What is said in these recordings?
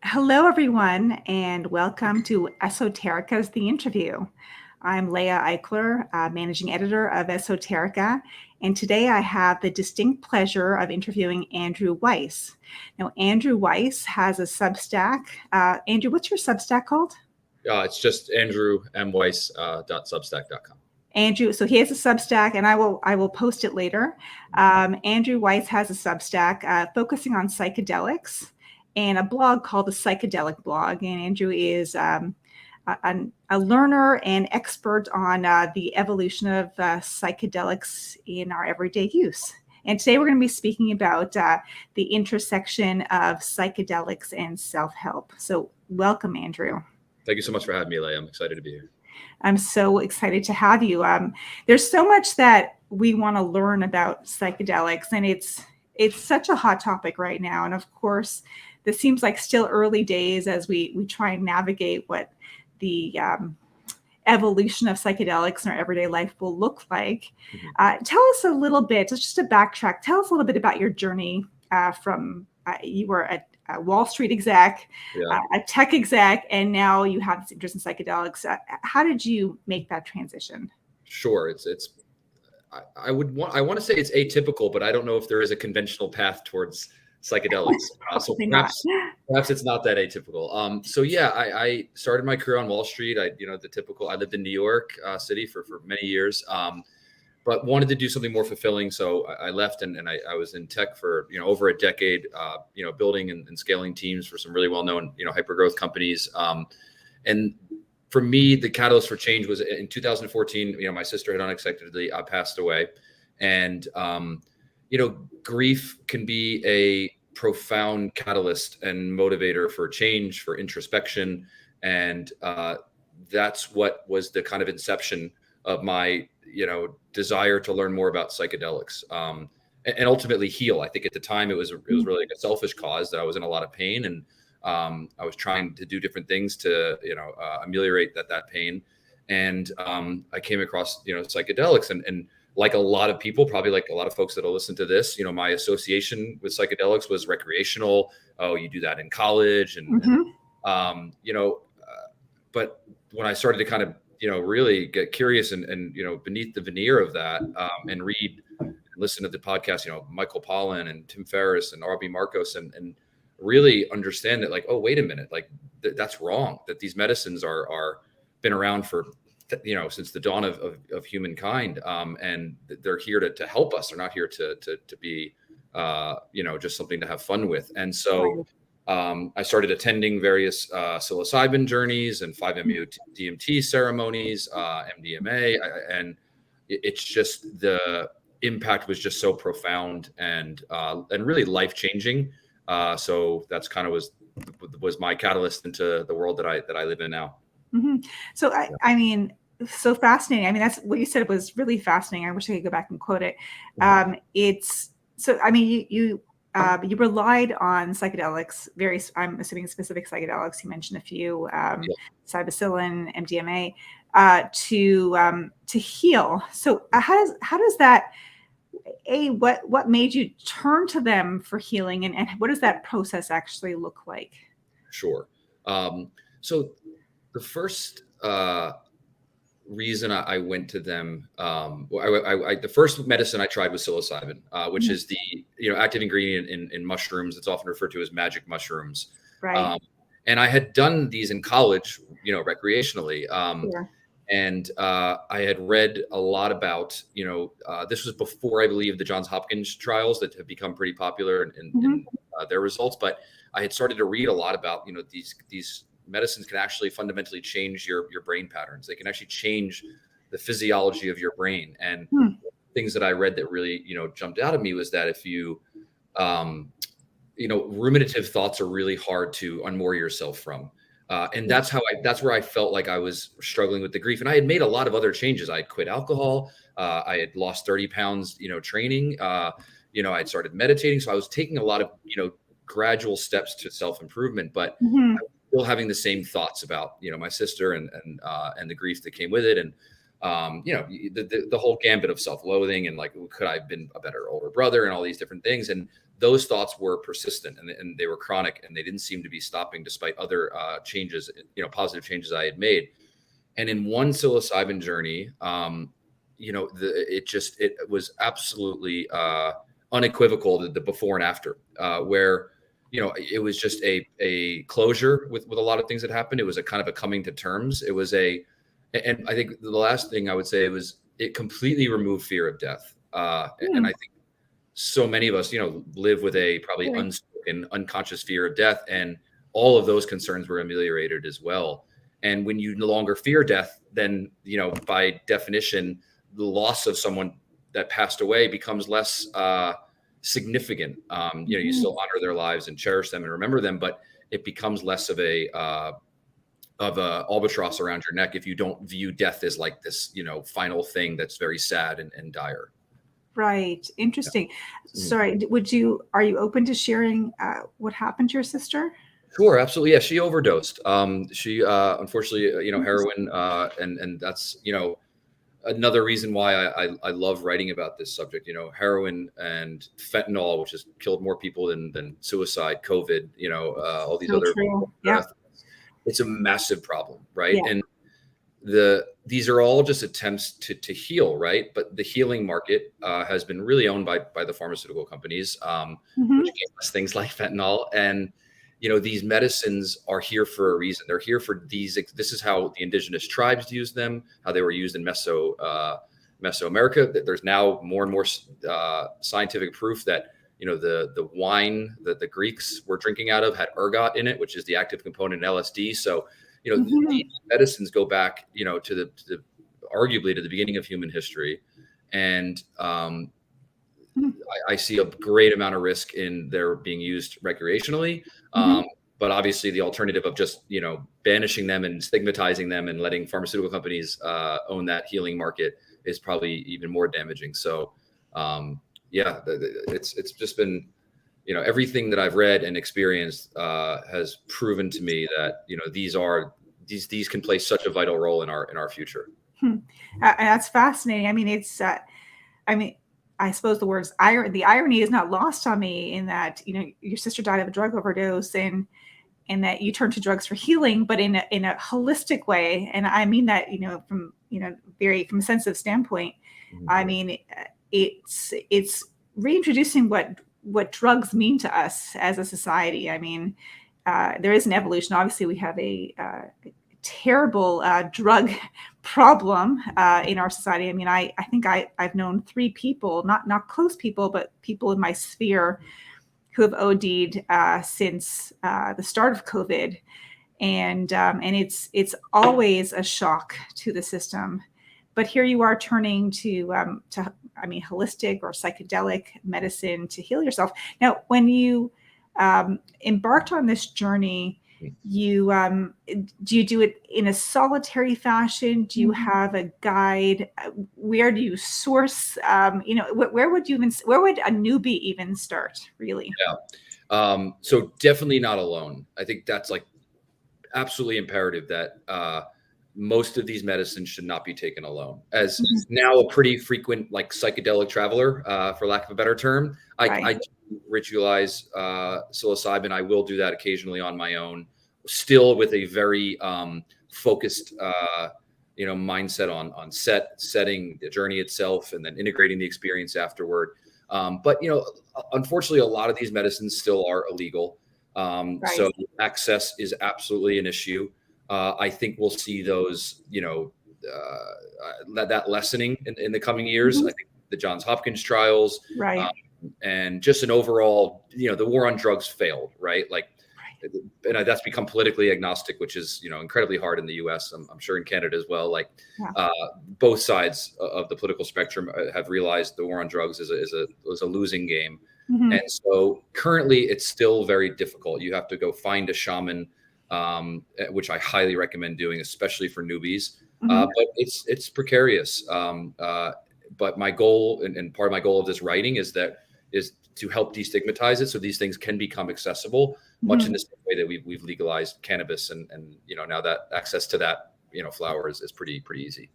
Hello, everyone, and welcome to Esoterica's The Interview. I'm Leah Eichler, managing editor of Esoterica, and today I have the distinct pleasure of interviewing Andrew Weisse. Now, Andrew Weisse has a Substack. Andrew, what's your Substack called? It's just andrewmweiss.substack.com. Andrew, so he has a Substack, and I will post it later. Andrew Weisse has a Substack focusing on psychedelics and a blog called the Psychedelic Blog. And Andrew is a learner and expert on the evolution of psychedelics in our everyday use. And today we're going to be speaking about the intersection of psychedelics and self-help. So welcome, Andrew. Thank you so much for having me, Leah. I'm excited to be here. I'm so excited to have you. There's so much that we want to learn about psychedelics, and it's such a hot topic right now. And of course, this seems like still early days as we try and navigate what the evolution of psychedelics in our everyday life will look like. Tell us a little bit, just to backtrack, tell us a little bit about your journey from you were a Wall Street exec, a tech exec, and now you have this interest in psychedelics. How did you make that transition? Sure, I want to say it's atypical, but I don't know if there is a conventional path towards psychedelics. So perhaps it's not that atypical. I started my career on Wall Street. I lived in New York City for many years. But wanted to do something more fulfilling. So I left and I was in tech for, over a decade, building and scaling teams for some really well-known, hyper-growth companies. And for me, the catalyst for change was in 2014, my sister had unexpectedly passed away. And, grief can be a profound catalyst and motivator for change, for introspection. And that's what was the kind of inception of my desire to learn more about psychedelics and ultimately heal. I think at the time it was really like a selfish cause that I was in a lot of pain, and I was trying to do different things to ameliorate that pain. And I came across psychedelics, and like a lot of people, probably like a lot of folks that'll listen to this, my association with psychedelics was recreational. Oh, you do that in college, but when I started to kind of really get curious and beneath the veneer of that, and read and listen to the podcast, Michael Pollan and Tim Ferriss and R.B. Marcos, and really understand that, like, oh, wait a minute, like that's wrong, that these medicines are been around for, since the dawn of humankind. And they're here to help us. They're not here to be, just something to have fun with. And so I started attending various psilocybin journeys and 5-MeO-DMT ceremonies, MDMA, and it's just the impact was just so profound and really life changing. So that's kind of was my catalyst into the world that I live in now. Mm-hmm. So I mean, so fascinating. I mean, that's what you said was really fascinating. I wish I could go back and quote it. It's so. I mean, you relied on psychedelics, I'm assuming specific psychedelics. You mentioned a few, psilocybin, MDMA, to heal. So how does that? What made you turn to them for healing, and what does that process actually look like? Sure. So the first reason I went to them, the first medicine I tried was psilocybin, which is the active ingredient in mushrooms. It's often referred to as magic mushrooms. Right. And I had done these in college, recreationally. And I had read a lot about, this was before, I believe, the Johns Hopkins trials that have become pretty popular in their results. But I had started to read a lot about, these medicines can actually fundamentally change your brain patterns. They can actually change the physiology of your brain. And things that I read that really, jumped out at me was that if you, ruminative thoughts are really hard to unmoor yourself from. And that's where I felt like I was struggling with the grief. And I had made a lot of other changes. I had quit alcohol. I had lost 30 pounds, training. I had started meditating. So I was taking a lot of, gradual steps to self-improvement, but I was still having the same thoughts about, my sister and the grief that came with it. And, the whole gambit of self-loathing and like, could I have been a better older brother and all these different things. And those thoughts were persistent and they were chronic, and they didn't seem to be stopping despite other changes, positive changes I had made. And in one psilocybin journey, it was absolutely unequivocal, the before and after, where it was just a closure with a lot of things that happened. It was a kind of a coming to terms. It was and I think the last thing I would say was it completely removed fear of death. And I think so many of us, live with a probably unspoken, unconscious fear of death, and all of those concerns were ameliorated as well. And when you no longer fear death, then, by definition, the loss of someone that passed away becomes less significant. You still honor their lives and cherish them and remember them, but it becomes less of a albatross around your neck if you don't view death as like this, final thing that's very sad and dire. Right. Interesting. Yeah. Sorry, are you open to sharing what happened to your sister? Sure, absolutely. Yeah, she overdosed. She unfortunately, heroin, and that's, another reason why I love writing about this subject. Heroin and fentanyl, which has killed more people than suicide, COVID, all these other. Yeah. It's a massive problem, right? Yeah. And these are all just attempts to heal, right? But the healing market has been really owned by the pharmaceutical companies, which gave us things like fentanyl. And these medicines are here for a reason. They're here for these. This is how the indigenous tribes used them, how they were used in Mesoamerica. There's now more and more scientific proof that the wine that the Greeks were drinking out of had ergot in it, which is the active component in LSD. So these medicines go back to the arguably to the beginning of human history, and I see a great amount of risk in their being used recreationally. But obviously the alternative of just, banishing them and stigmatizing them and letting pharmaceutical companies own that healing market is probably even more damaging. So, it's just been, everything that I've read and experienced has proven to me that, these can play such a vital role in our future. That's fascinating. I mean, I suppose the irony is not lost on me in that, your sister died of a drug overdose and that you turned to drugs for healing, but in a holistic way. And I mean that, from a sensitive standpoint. I mean, it's reintroducing what drugs mean to us as a society. I mean, there is an evolution. Obviously, we have a terrible drug problem in our society. I mean, I think I've known 3 people, not close people, but people in my sphere who have OD'd since the start of COVID, and it's always a shock to the system. But here you are turning to holistic or psychedelic medicine to heal yourself. Now, when you embarked on this journey, do you do it in a solitary fashion? Do you have a guide? Where do you source? Where would a newbie even start, really? Yeah. So definitely not alone. I think that's like absolutely imperative that most of these medicines should not be taken alone. As now a pretty frequent psychedelic traveler, for lack of a better term, I do ritualize psilocybin. I will do that occasionally on my own, still with a very focused mindset on setting the journey itself and then integrating the experience afterward. But unfortunately, a lot of these medicines still are illegal. So access is absolutely an issue. I think we'll see those, that lessening in the coming years. I think the Johns Hopkins trials, and just an overall, the war on drugs failed, right? And that's become politically agnostic, which is, incredibly hard in the US. I'm sure in Canada as well. Both sides of the political spectrum have realized the war on drugs was a losing game. And so currently it's still very difficult. You have to go find a shaman, which I highly recommend doing, especially for newbies. But it's precarious. But my goal and part of my goal of this writing is to help destigmatize it, so these things can become accessible, much in the same way that we've legalized cannabis, and now that access to that flower is pretty easy.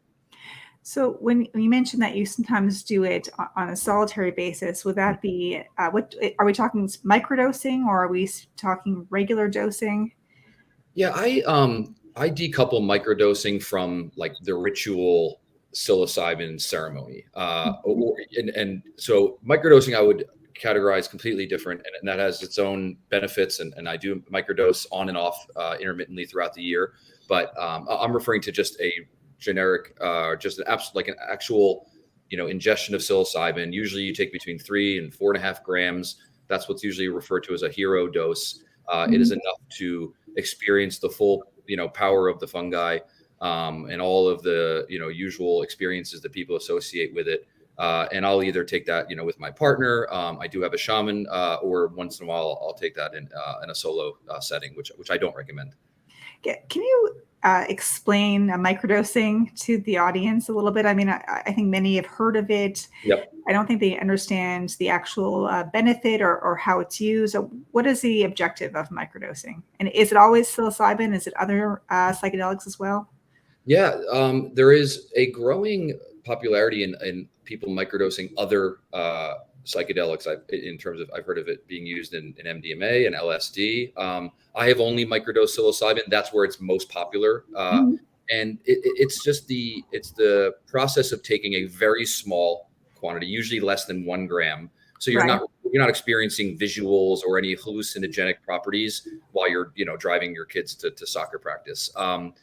So when you mentioned that you sometimes do it on a solitary basis, would that be, what are we talking, microdosing, or are we talking regular dosing? Yeah, I decouple microdosing from like the ritual psilocybin ceremony. And so microdosing I would categorize completely different, and that has its own benefits. And I do microdose on and off intermittently throughout the year. But I'm referring to just a generic, just an like an actual, ingestion of psilocybin. Usually you take between 3 and 4.5 grams. That's what's usually referred to as a hero dose. It is enough to experience the full, power of the fungi, and all of the, usual experiences that people associate with it. And I'll either take that, with my partner. I do have a shaman, or once in a while I'll take that in a solo setting, which I don't recommend. Can you explain microdosing to the audience a little bit? I mean, I think many have heard of it. Yep. I don't think they understand the actual benefit or how it's used. So what is the objective of microdosing? And is it always psilocybin? Is it other psychedelics as well? Yeah, there is a growing popularity in people microdosing other psychedelics. In terms of, I've heard of it being used in MDMA and LSD. I have only microdosed psilocybin. That's where it's most popular. And it's the process of taking a very small quantity, usually less than 1 gram. So you're not experiencing visuals or any hallucinogenic properties while you're, driving your kids to soccer practice.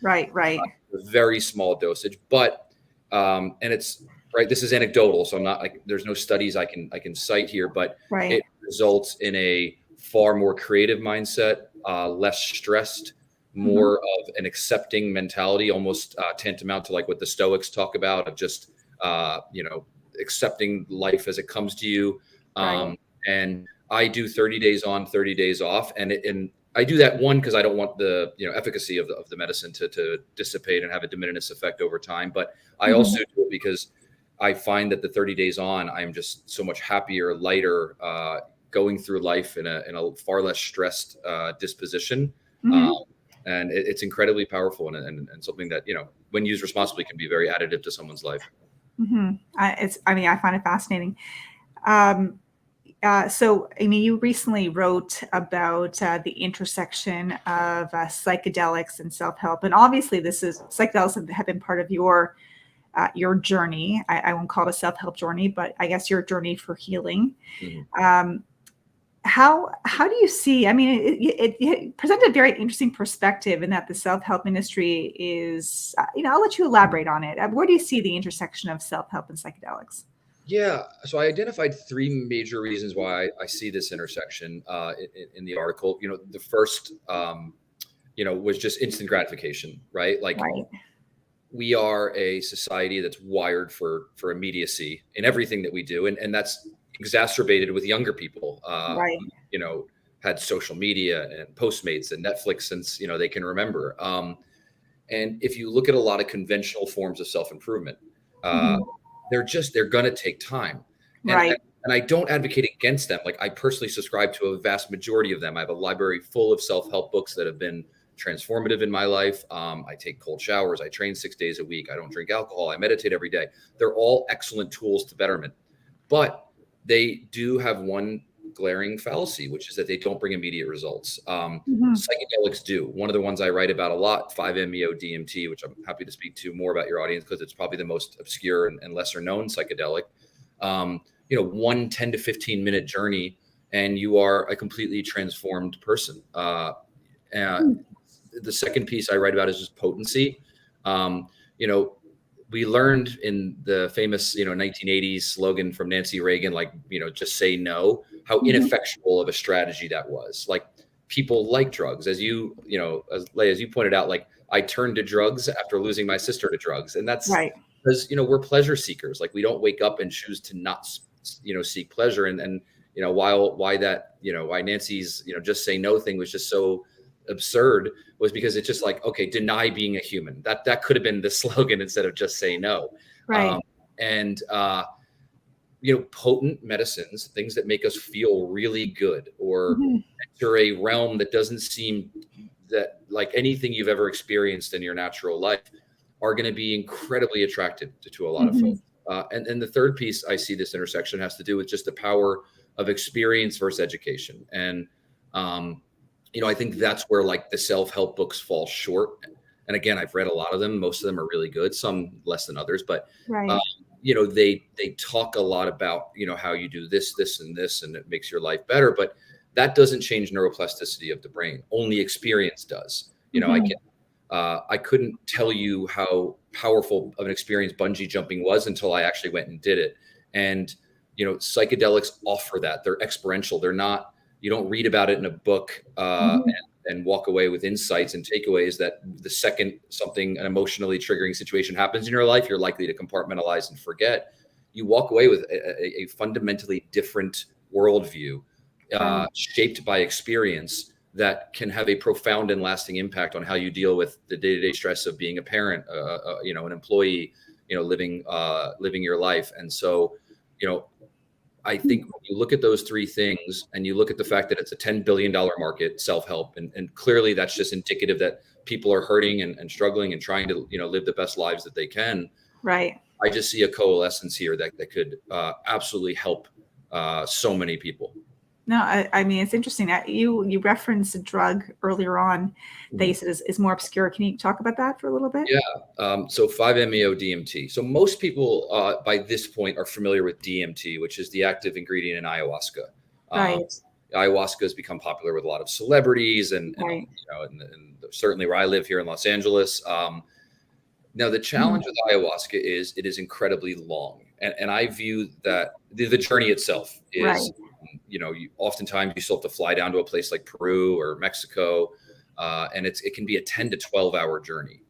Right. A very small dosage, but and it's right. This is anecdotal, so I'm not like, there's no studies I can cite here, but it results in a far more creative mindset, less stressed, more of an accepting mentality, almost tantamount to like what the Stoics talk about, of just accepting life as it comes to you. And I do 30 days on, 30 days off, and I do that, one, because I don't want the efficacy of the medicine to dissipate and have a diminished effect over time. But I also do it because I find that the 30 days on, I'm just so much happier, lighter, going through life in a far less stressed disposition. And it's incredibly powerful, and something that, when used responsibly, can be very additive to someone's life. I find it fascinating. So, Amy, you recently wrote about the intersection of psychedelics and self-help, and obviously, psychedelics have been part of your journey. I won't call it a self-help journey, but I guess your journey for healing. How do you see? I mean, it presented a very interesting perspective in that the self-help industry is. I'll let you elaborate on it. Where do you see the intersection of self-help and psychedelics? Yeah, so I identified 3 major reasons why I see this intersection in the article. The first, was just instant gratification, right? Like, we are a society that's wired for immediacy in everything that we do, and that's exacerbated with younger people. Had social media and Postmates and Netflix since they can remember. And if you look at a lot of conventional forms of self-improvement, they're going to take time. And I don't advocate against them. Like, I personally subscribe to a vast majority of them. I have a library full of self-help books that have been transformative in my life. I take cold showers. I train 6 days a week. I don't drink alcohol. I meditate every day. They're all excellent tools to betterment, but they do have one glaring fallacy, which is that they don't bring immediate results. Psychedelics do. One of the ones I write about a lot, 5-MeO DMT, which I'm happy to speak to more about your audience, because it's probably the most obscure and lesser known psychedelic. 1 10 to 15 minute journey, and you are a completely transformed person. And the second piece I write about is just potency. We learned in the famous, 1980s slogan from Nancy Reagan, like, just say no, how ineffectual of a strategy that was. Like, people like drugs, as you pointed out, like, I turned to drugs after losing my sister to drugs. And that's because, we're pleasure seekers. Like, we don't wake up and choose to not, seek pleasure. And why Nancy's, just say no thing was just so absurd, was because it's just like, okay, deny being a human. That could have been the slogan instead of just say no. Potent medicines, things that make us feel really good, or enter a realm that doesn't seem that like anything you've ever experienced in your natural life, are going to be incredibly attractive to a lot of folks. And the third piece I see this intersection has to do with just the power of experience versus education. And, I think that's where like the self-help books fall short. And again, I've read a lot of them. Most of them are really good, some less than others, but, they talk a lot about, how you do this, and this, and it makes your life better. But that doesn't change neuroplasticity of the brain. Only experience does. I couldn't tell you how powerful of an experience bungee jumping was until I actually went and did it. And, psychedelics offer that. They're experiential. They're not, you don't read about it in a book and walk away with insights and takeaways that the second an emotionally triggering situation happens in your life, you're likely to compartmentalize and forget. You walk away with a fundamentally different worldview shaped by experience that can have a profound and lasting impact on how you deal with the day-to-day stress of being a parent, an employee, living your life. And so, I think when you look at those three things and you look at the fact that it's a $10 billion market, self-help, and clearly that's just indicative that people are hurting and struggling and trying to, live the best lives that they can. Right. I just see a coalescence here that could absolutely help so many people. No, I mean, it's interesting. You referenced a drug earlier on that you said is more obscure. Can you talk about that for a little bit? Yeah. So 5-MeO-DMT. So most people by this point are familiar with DMT, which is the active ingredient in ayahuasca. Right. Ayahuasca has become popular with a lot of celebrities and certainly where I live here in Los Angeles. Now, the challenge with ayahuasca is it is incredibly long. And I view that the journey itself is, oftentimes you still have to fly down to a place like Peru or Mexico. And it can be a 10 to 12 hour journey.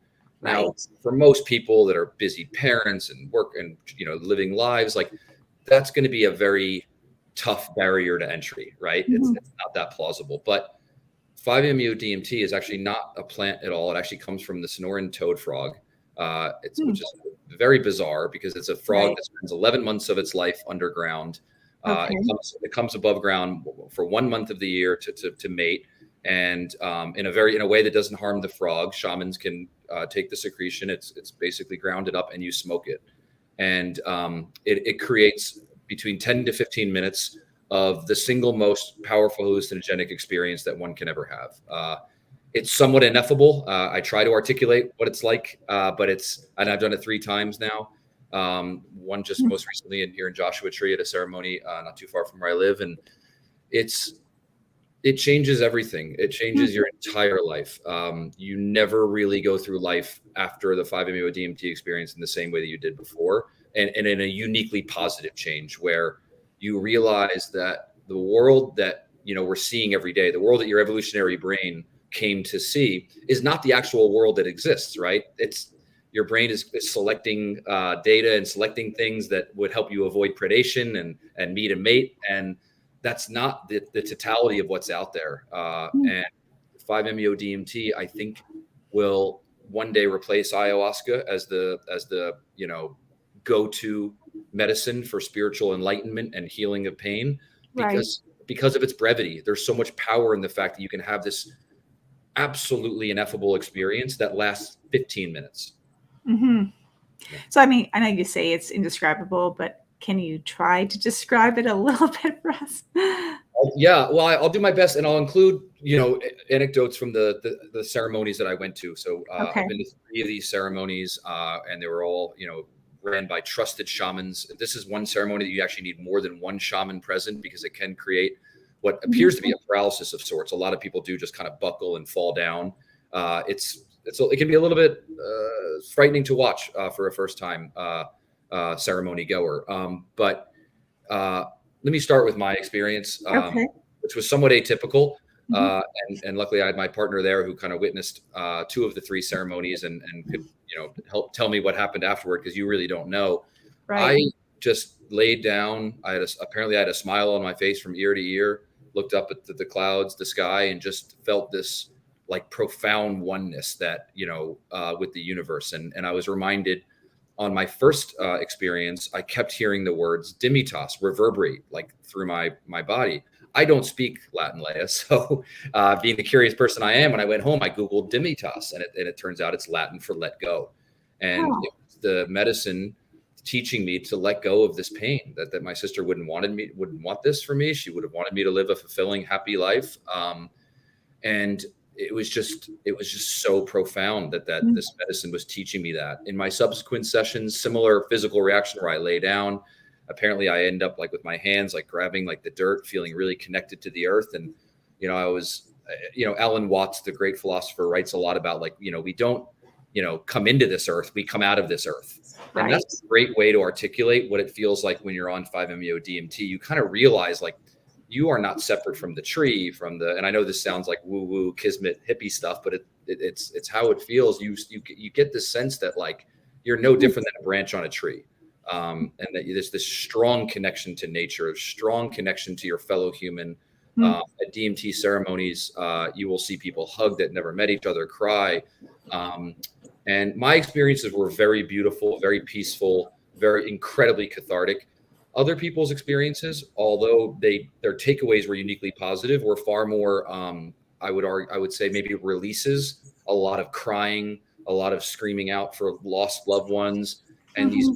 Now, for most people that are busy parents and work and, living lives, like that's going to be a very tough barrier to entry, right? It's not that plausible. But 5-MeO-DMT is actually not a plant at all. It actually comes from the Sonoran toad frog. Which is very bizarre because it's a frog that spends 11 months of its life underground. It comes above ground for 1 month of the year to mate. And in a way that doesn't harm the frog. Shamans can take the secretion. It's basically grounded up and you smoke it. And it creates between 10 to 15 minutes of the single most powerful hallucinogenic experience that one can ever have. It's somewhat ineffable. I try to articulate what it's like, and I've done it 3 times now. One just most recently here in Joshua Tree at a ceremony not too far from where I live. And it changes everything. It changes your entire life. You never really go through life after the 5-MeO-DMT experience in the same way that you did before. And in a uniquely positive change where you realize that the world that, we're seeing every day, the world that your evolutionary brain came to see is not the actual world that exists, right? It's your brain is selecting data and selecting things that would help you avoid predation and meet a mate. And that's not the totality of what's out there. And 5-MeO-DMT, I think, will one day replace ayahuasca as the go-to medicine for spiritual enlightenment and healing of pain because of its brevity. There's so much power in the fact that you can have this absolutely ineffable experience that lasts 15 minutes. So, I mean, I know you say it's indescribable, but can you try to describe it a little bit for us? Yeah, well, I'll do my best, and I'll include, anecdotes from the ceremonies that I went to. So I've been to 3 of these ceremonies, and they were all, ran by trusted shamans. This is one ceremony that you actually need more than one shaman present because it can create what appears to be a paralysis of sorts. A lot of people do just kind of buckle and fall down. It can be a little bit frightening to watch for a first time ceremony goer. But let me start with my experience, which was somewhat atypical. And luckily I had my partner there who kind of witnessed 2 of the 3 ceremonies and could, help tell me what happened afterward, because you really don't know. I just laid down. Apparently I had a smile on my face from ear to ear, looked up at the clouds, the sky, and just felt this like profound oneness that, with the universe. And I was reminded on my first experience, I kept hearing the words Dimitas reverberate like through my body. I don't speak Latin, Leia. So being the curious person I am, when I went home, I Googled Dimitas, and it turns out it's Latin for let go. And it was the medicine teaching me to let go of this pain, that my sister wouldn't want this for me. She would have wanted me to live a fulfilling, happy life. And it was just so profound that this medicine was teaching me that. In my subsequent sessions, similar physical reaction where I lay down, apparently I end up like with my hands, like grabbing like the dirt, feeling really connected to the earth. And, I was, Alan Watts, the great philosopher, writes a lot about like, we don't, come into this earth, we come out of this earth. Right. And that's a great way to articulate what it feels like when you're on 5-MeO DMT. You kind of realize like you are not separate from the tree, and I know this sounds like woo-woo kismet hippie stuff, but it's how it feels. You get this sense that like you're no different than a branch on a tree. And that there's this strong connection to nature, a strong connection to your fellow human. At DMT ceremonies, you will see people hug that never met each other, cry. And my experiences were very beautiful, very peaceful, very incredibly cathartic. Other people's experiences, although their takeaways were uniquely positive, were far more, I would say maybe releases, a lot of crying, a lot of screaming out for lost loved ones, and these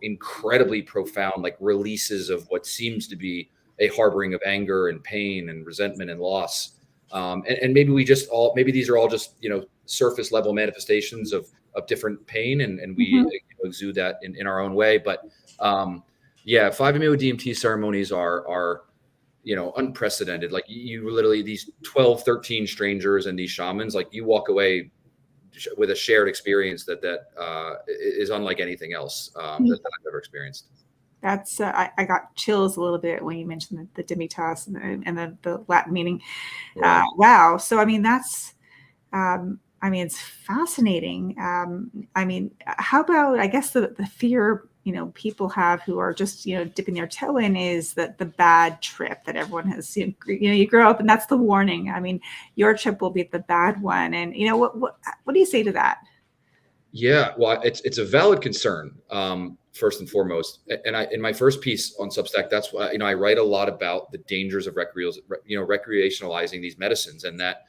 incredibly profound like releases of what seems to be a harboring of anger and pain and resentment and loss. And maybe maybe these are all just, surface level manifestations of different pain, and we exude that in our own way. But 5-MeO DMT ceremonies are unprecedented. Like you literally, these 12, 13 strangers and these shamans, like you walk away with a shared experience that is unlike anything else that I've ever experienced. That's I got chills a little bit when you mentioned the Dignitas and the Latin meaning. Wow. So that's it's fascinating. How about, I guess the fear people have who are just dipping their toe in is that the bad trip that everyone has. You grow up and that's the warning. Your trip will be the bad one, and what do you say to that? Yeah, well, it's a valid concern. First and foremost, and in my first piece on Substack, that's why I write a lot about the dangers of recreationalizing these medicines, and that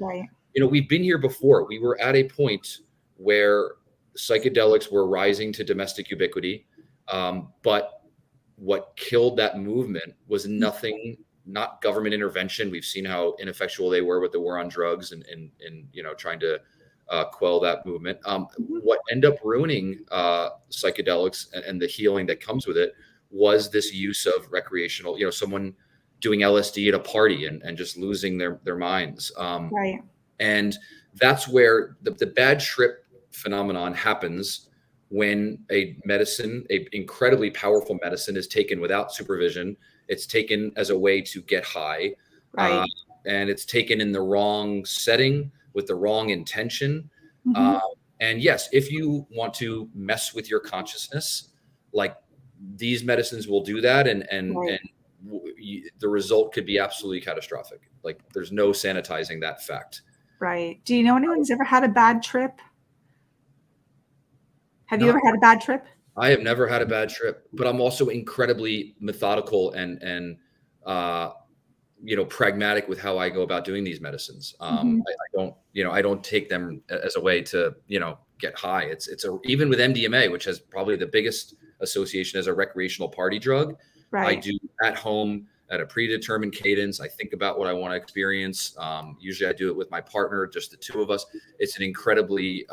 we've been here before. We were at a point where psychedelics were rising to domestic ubiquity, but what killed that movement was not government intervention. We've seen how ineffectual they were with the war on drugs and trying to quell that movement. What ended up ruining psychedelics and the healing that comes with it was this use of recreational, someone doing LSD at a party and just losing their minds. And that's where the bad trip phenomenon happens when a incredibly powerful medicine is taken without supervision. It's taken as a way to get high, and it's taken in the wrong setting with the wrong intention. And yes, if you want to mess with your consciousness, like these medicines will do that. And the result could be absolutely catastrophic. Like there's no sanitizing that fact. Right. Do you know anyone who's ever had a bad trip? Have you ever had a bad trip? I have never had a bad trip, but I'm also incredibly methodical and pragmatic with how I go about doing these medicines. I don't take them as a way to, get high. Even with MDMA, which has probably the biggest association as a recreational party drug. I do at home at a predetermined cadence. I think about what I want to experience. Usually I do it with my partner, just the two of us. It's an incredibly,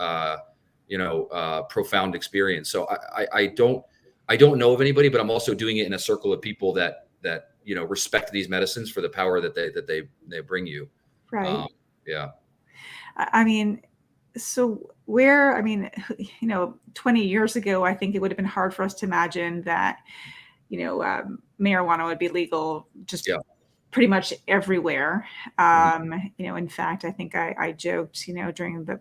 profound experience. So I don't know of anybody, but I'm also doing it in a circle of people that respect these medicines for the power that they bring you. Right. Yeah. So where, 20 years ago, I think it would have been hard for us to imagine that, marijuana would be legal just pretty much everywhere. In fact, I think I joked, during the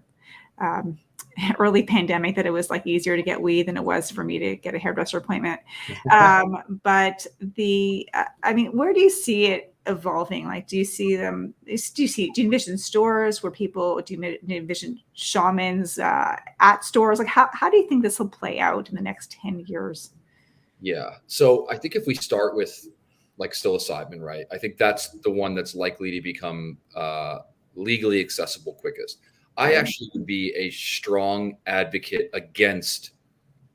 early pandemic that it was like easier to get weed than it was for me to get a hairdresser appointment. But where do you see it evolving? Like, do you envision stores where do you envision shamans at stores? Like, how do you think this will play out in the next 10 years? Yeah. So I think if we start with like psilocybin, right? I think that's the one that's likely to become legally accessible quickest. I actually would be a strong advocate against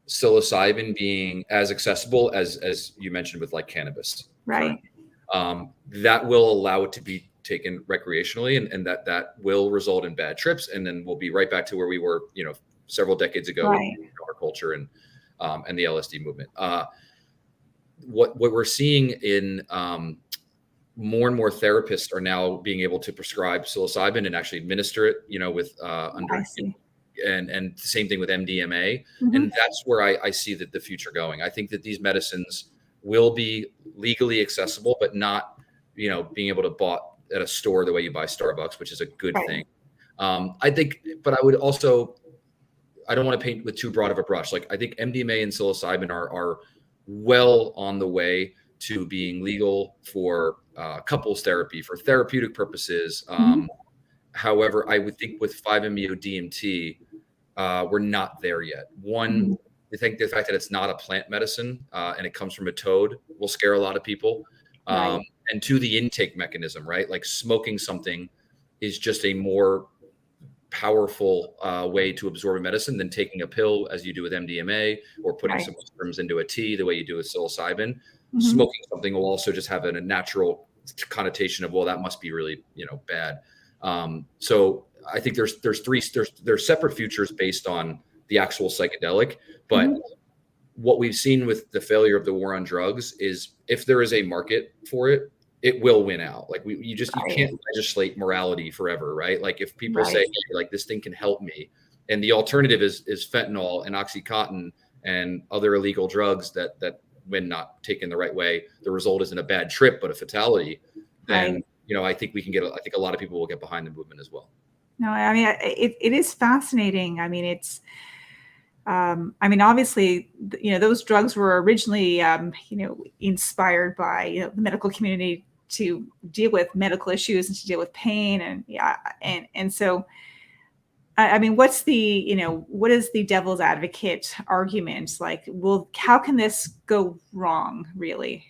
psilocybin being as accessible as you mentioned with like cannabis. Right. That will allow it to be taken recreationally, and that will result in bad trips, and then we'll be right back to where we were, several decades ago Right. with our culture and the LSD movement. What we're seeing in more and more therapists are now being able to prescribe psilocybin and actually administer it, with I see. and the same thing with MDMA. Mhm. And that's where I see that the future going. I think that these medicines will be legally accessible, but not, being able to bought at a store the way you buy Starbucks, which is a good Right. thing. I think, but I would also, I don't want to paint with too broad of a brush. Like I think MDMA and psilocybin are well on the way to being legal for couples therapy, for therapeutic purposes. However, I would think with 5-MeO DMT, we're not there yet. One, I think the fact that it's not a plant medicine and it comes from a toad will scare a lot of people. Right. And two, the intake mechanism, right? Like smoking something is just a more powerful way to absorb a medicine than taking a pill as you do with MDMA, or putting Right. some mushrooms into a tea the way you do with psilocybin. Mhm. Smoking something will also just have a natural connotation of, well, that must be really, bad. So I think there's separate futures based on the actual psychedelic, but what we've seen with the failure of the war on drugs is if there is a market for it, it will win out. Like you can't legislate morality forever, right? Like if people say, hey, like this thing can help me, and the alternative is fentanyl and OxyContin and other illegal drugs that when not taken the right way, the result isn't a bad trip but a fatality, then I think I think a lot of people will get behind the movement as well. No, I mean, it is fascinating. I mean, it's, obviously, those drugs were originally, inspired by the medical community to deal with medical issues and to deal with pain, and so, I mean, what is the devil's advocate argument? Like, well, how can this go wrong, really?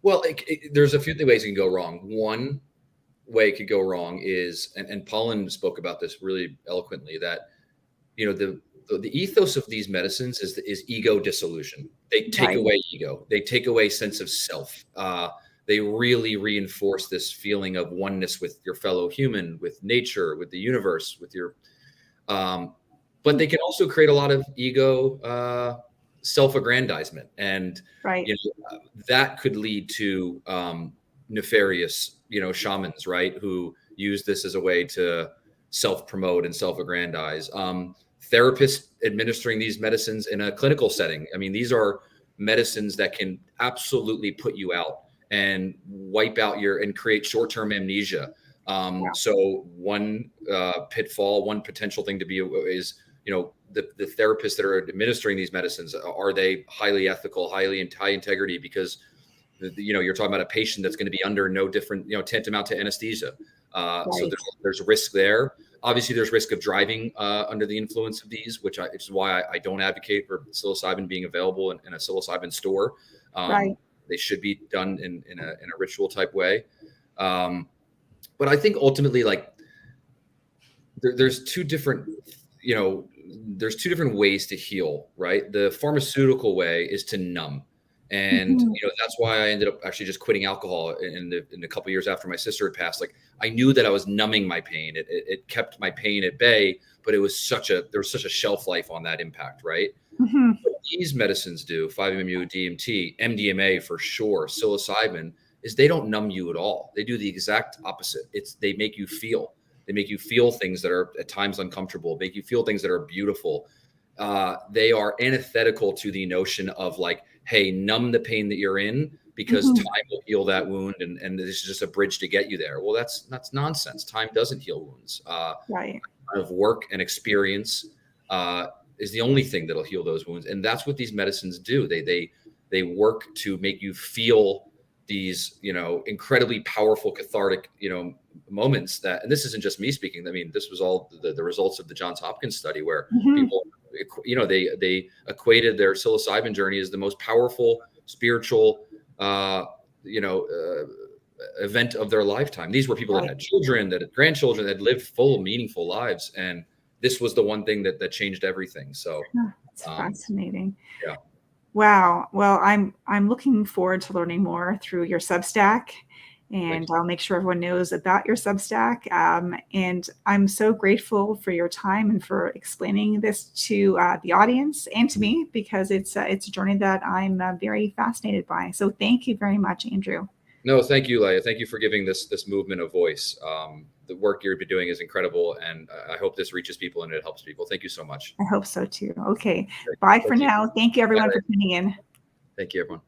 Well, there's a few ways it can go wrong. One way it could go wrong is, and Pollan spoke about this really eloquently, that the ethos of these medicines is ego dissolution. They take away ego. They take away sense of self. They really reinforce this feeling of oneness with your fellow human, with nature, with the universe, with your. But they can also create a lot of ego, self-aggrandizement, and that could lead to nefarious, shamans, right, who use this as a way to self-promote and self-aggrandize. Therapists administering these medicines in a clinical setting. I mean, these are medicines that can absolutely put you out and wipe out and create short-term amnesia. So one pitfall, one potential thing to be is, the therapists that are administering these medicines, are they highly ethical, high integrity? Because you're talking about a patient that's going to be under no different, tantamount to anesthesia. So there's risk there. Obviously, there's risk of driving under the influence of these, which is why I don't advocate for psilocybin being available in a psilocybin store. They should be done in a ritual type way. But I think ultimately, like there's two different ways to heal, right? The pharmaceutical way is to numb. And, that's why I ended up actually just quitting alcohol in a couple of years after my sister had passed. Like I knew that I was numbing my pain. It kept my pain at bay, but there was such a shelf life on that impact, right? What these medicines do, 5-MeO DMT, MDMA for sure, psilocybin, is they don't numb you at all. They do the exact opposite. They make you feel. They make you feel things that are at times uncomfortable, make you feel things that are beautiful. They are antithetical to the notion of like, hey, numb the pain that you're in because time will heal that wound, and this is just a bridge to get you there. Well, that's nonsense. Time doesn't heal wounds. Of work and experience is the only thing that'll heal those wounds, and that's what these medicines do. They work to make you feel these, incredibly powerful cathartic, moments and this isn't just me speaking. I mean, this was all the results of the Johns Hopkins study where people, they equated their psilocybin journey as the most powerful spiritual, event of their lifetime. These were people that had children, that had grandchildren, that lived full, meaningful lives. And this was the one thing that changed everything. So It's fascinating. Yeah. Wow. Well, I'm looking forward to learning more through your Substack, and I'll make sure everyone knows about your Substack. And I'm so grateful for your time and for explaining this to the audience and to me, because it's a journey that I'm very fascinated by. So thank you very much, Andrew. No, thank you, Leah. Thank you for giving this movement a voice. The work you're doing is incredible, and I hope this reaches people and it helps people. Thank you so much. I hope so too. Okay. Bye for now. Thank you, everyone, for tuning in. Thank you, everyone.